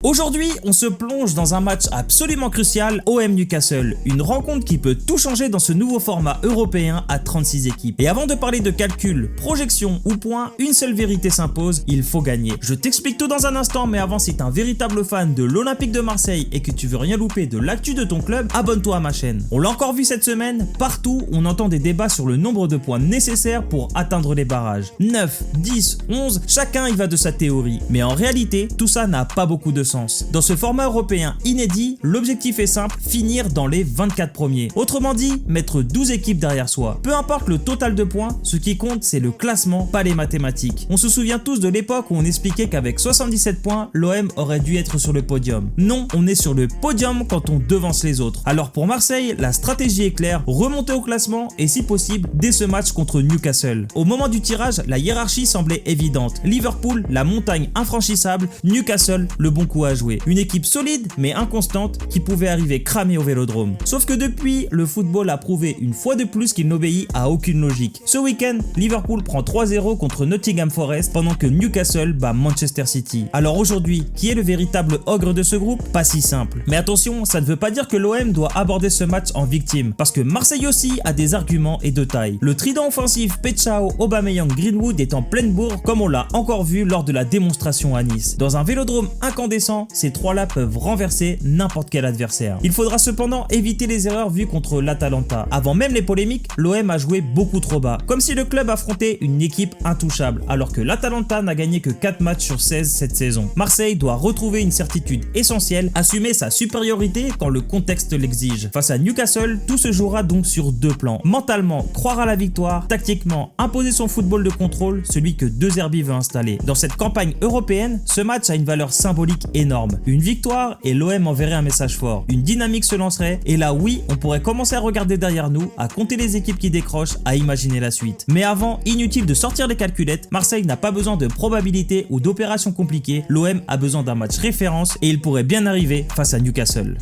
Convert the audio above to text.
Aujourd'hui, on se plonge dans un match absolument crucial, OM Newcastle, une rencontre qui peut tout changer dans ce nouveau format européen à 36 équipes. Et avant de parler de calcul, projection ou points, une seule vérité s'impose, il faut gagner. Je t'explique tout dans un instant, mais avant, si t'es un véritable fan de l'Olympique de Marseille et que tu veux rien louper de l'actu de ton club, abonne-toi à ma chaîne. On l'a encore vu cette semaine, partout on entend des débats sur le nombre de points nécessaires pour atteindre les barrages. 9, 10, 11, chacun y va de sa théorie. Mais en réalité, tout ça n'a pas beaucoup de sens. Dans ce format européen inédit, l'objectif est simple, finir dans les 24 premiers. Autrement dit, mettre 12 équipes derrière soi. Peu importe le total de points, ce qui compte c'est le classement, pas les mathématiques. On se souvient tous de l'époque où on expliquait qu'avec 77 points, l'OM aurait dû être sur le podium. Non, on est sur le podium quand on devance les autres. Alors pour Marseille, la stratégie est claire, remonter au classement et si possible, dès ce match contre Newcastle. Au moment du tirage, la hiérarchie semblait évidente. Liverpool, la montagne infranchissable, Newcastle, le bon coup à jouer. Une équipe solide mais inconstante qui pouvait arriver cramée au Vélodrome. Sauf que depuis, le football a prouvé une fois de plus qu'il n'obéit à aucune logique. Ce week-end, Liverpool prend 3-0 contre Nottingham Forest pendant que Newcastle bat Manchester City. Alors aujourd'hui, qui est le véritable ogre de ce groupe? Pas si simple. Mais attention, ça ne veut pas dire que l'OM doit aborder ce match en victime, parce que Marseille aussi a des arguments et de taille. Le trident offensif Pechao, Aubameyang, Greenwood est en pleine bourre comme on l'a encore vu lors de la démonstration à Nice. Dans un Vélodrome incandescent, ces trois-là peuvent renverser n'importe quel adversaire. Il faudra cependant éviter les erreurs vues contre l'Atalanta. Avant même les polémiques, l'OM a joué beaucoup trop bas, comme si le club affrontait une équipe intouchable, alors que l'Atalanta n'a gagné que 4 matchs sur 16 cette saison. Marseille doit retrouver une certitude essentielle, assumer sa supériorité quand le contexte l'exige. Face à Newcastle, tout se jouera donc sur deux plans. Mentalement, croire à la victoire, tactiquement, imposer son football de contrôle, celui que De Zerbi veut installer. Dans cette campagne européenne, ce match a une valeur symbolique énorme. Une victoire et l'OM enverrait un message fort. Une dynamique se lancerait et là oui, on pourrait commencer à regarder derrière nous, à compter les équipes qui décrochent, à imaginer la suite. Mais avant, inutile de sortir les calculettes, Marseille n'a pas besoin de probabilités ou d'opérations compliquées, l'OM a besoin d'un match référence et il pourrait bien arriver face à Newcastle.